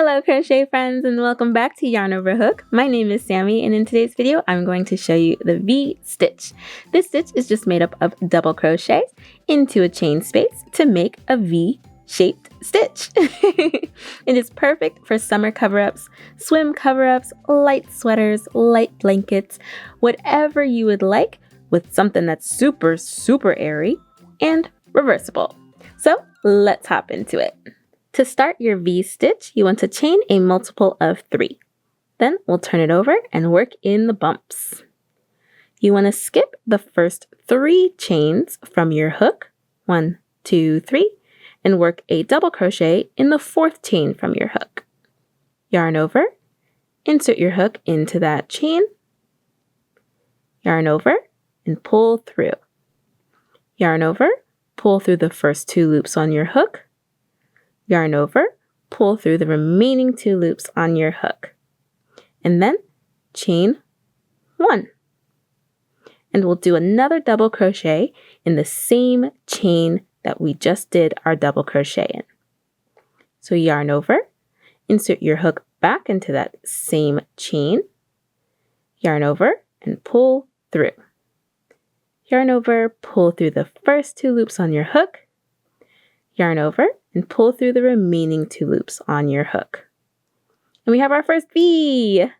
Hello crochet friends and welcome back to Yarn Over Hook. My name is Sammy and in today's video I'm going to show you the V-stitch. This stitch is just made up of double crochets into a chain space to make a V-shaped stitch. It is perfect for summer cover-ups, swim cover-ups, light sweaters, light blankets, whatever you would like with something that's super airy and reversible. So let's hop into it. To start your V-stitch, you want to chain a multiple of 3. Then we'll turn it over and work in the bumps. You want to skip the first 3 chains from your hook, 1, 2, 3, and work a double crochet in the 4th chain from your hook. Yarn over, insert your hook into that chain, yarn over, and pull through. Yarn over, pull through the first 2 loops on your hook, yarn over, pull through the remaining 2 loops on your hook, and then chain 1. And we'll do another double crochet in the same chain that we just did our double crochet in. So yarn over, insert your hook back into that same chain, yarn over, and pull through. Yarn over, pull through the first 2 loops on your hook, yarn over, and pull through the remaining 2 loops on your hook. And we have our first V!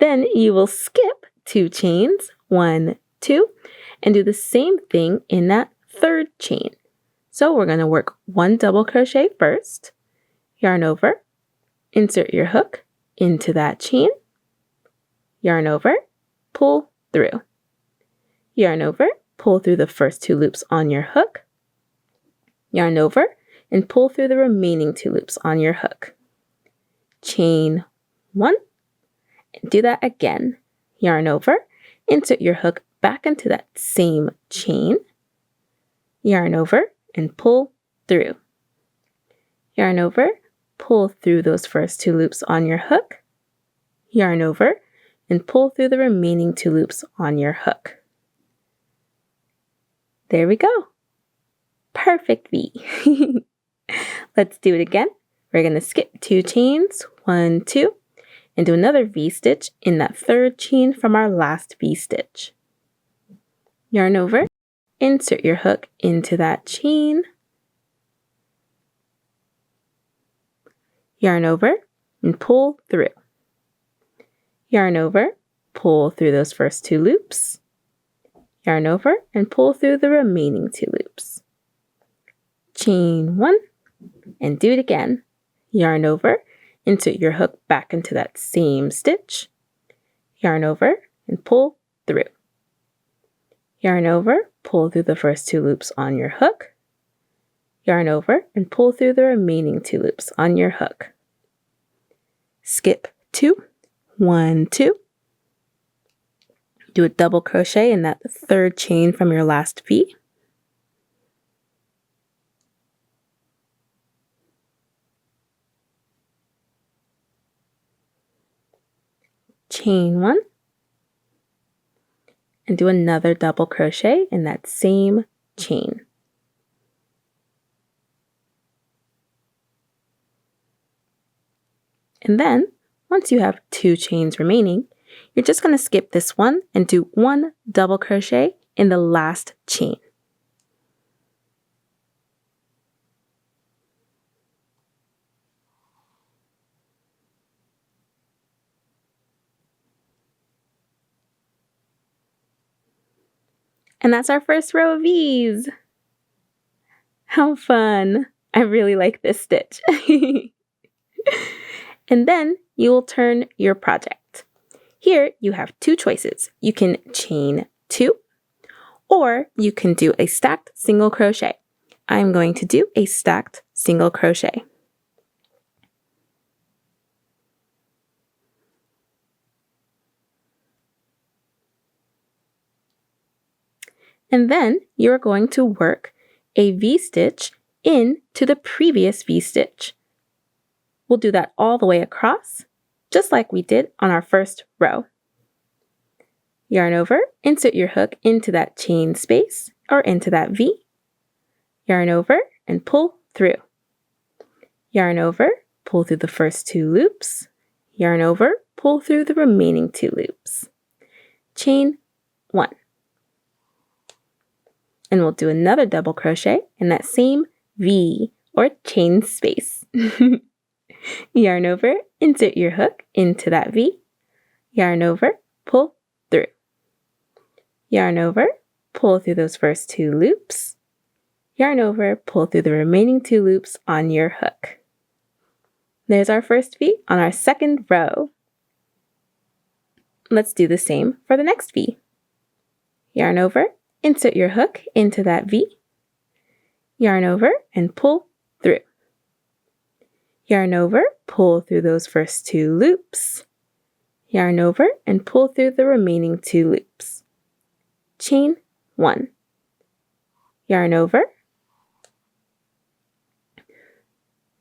Then you will skip 2 chains, 1, 2, and do the same thing in that 3rd chain. So we're going to work 1 double crochet first, yarn over, insert your hook into that chain, yarn over, pull through. Yarn over, pull through the first 2 loops on your hook, yarn over, and pull through the remaining 2 loops on your hook. Chain 1, and do that again. Yarn over, insert your hook back into that same chain, yarn over, and pull through. Yarn over, pull through those first 2 loops on your hook, yarn over, and pull through the remaining 2 loops on your hook. There we go. Perfect V. Let's do it again. We're going to skip 2 chains, 1, 2, and do another V-stitch in that 3rd chain from our last V-stitch. Yarn over, insert your hook into that chain, yarn over, and pull through. Yarn over, pull through those first 2 loops, yarn over, and pull through the remaining 2 loops. Chain 1, and do it again. Yarn over, insert your hook back into that same stitch, yarn over, and pull through. Yarn over, pull through the first 2 loops on your hook, yarn over, and pull through the remaining 2 loops on your hook. Skip 2, 1, 2. Do a double crochet in that 3rd chain from your last V. Chain 1, and do another double crochet in that same chain. And then, once you have 2 chains remaining, you're just going to skip this one and do 1 double crochet in the last chain. And that's our first row of V's. How fun! I really like this stitch. And then you will turn your project. Here you have 2 choices. You can chain 2, or you can do a stacked single crochet. I'm going to do a stacked single crochet. And then you're going to work a V-stitch into the previous V-stitch. We'll do that all the way across, just like we did on our first row. Yarn over, insert your hook into that chain space or into that V. Yarn over and pull through. yarn over, pull through the first 2 loops, yarn over, pull through the remaining 2 loops. Chain 1. And we'll do another double crochet in that same V or chain space. Yarn over, insert your hook into that V, yarn over, pull through. Yarn over, pull through those first 2 loops, yarn over, pull through the remaining 2 loops on your hook. There's our first V on our second row. Let's do the same for the next V. Yarn over, insert your hook into that V, yarn over and pull through. Yarn over, pull through those first 2 loops, yarn over and pull through the remaining 2 loops. Chain 1. Yarn over,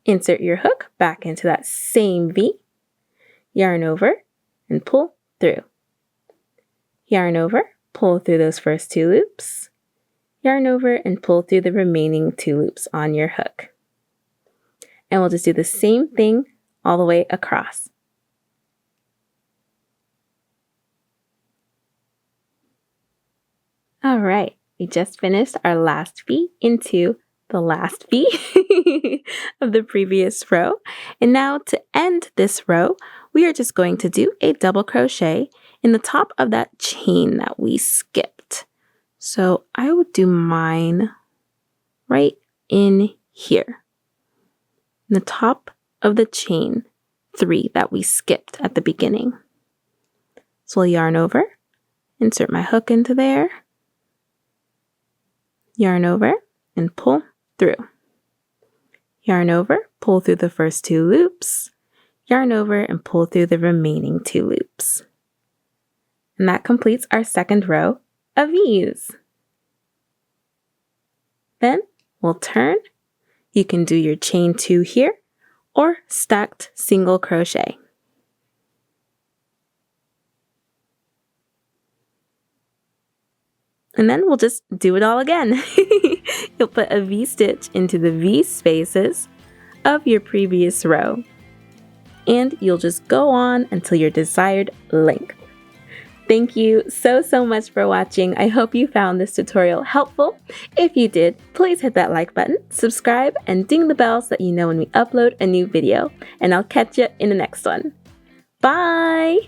insert your hook back into that same V, yarn over and pull through. Yarn over, pull through those first 2 loops, yarn over and pull through the remaining 2 loops on your hook. And we'll just do the same thing all the way across. All right, we just finished our last V into the last V of the previous row. And now to end this row, we are just going to do a double crochet in the top of that chain that we skipped. So I would do mine right in here, in the top of the chain 3 that we skipped at the beginning. So I'll yarn over, insert my hook into there, yarn over and pull through. Yarn over, pull through the first 2 loops, yarn over and pull through the remaining 2 loops. And that completes our second row of V's. Then we'll turn. You can do your chain 2 here or stacked single crochet. And then we'll just do it all again. You'll put a V-stitch into the V spaces of your previous row. And you'll just go on until your desired length. Thank you so much for watching. I hope you found this tutorial helpful. If you did, please hit that like button, subscribe, and ding the bell so that you know when we upload a new video. And I'll catch you in the next one. Bye!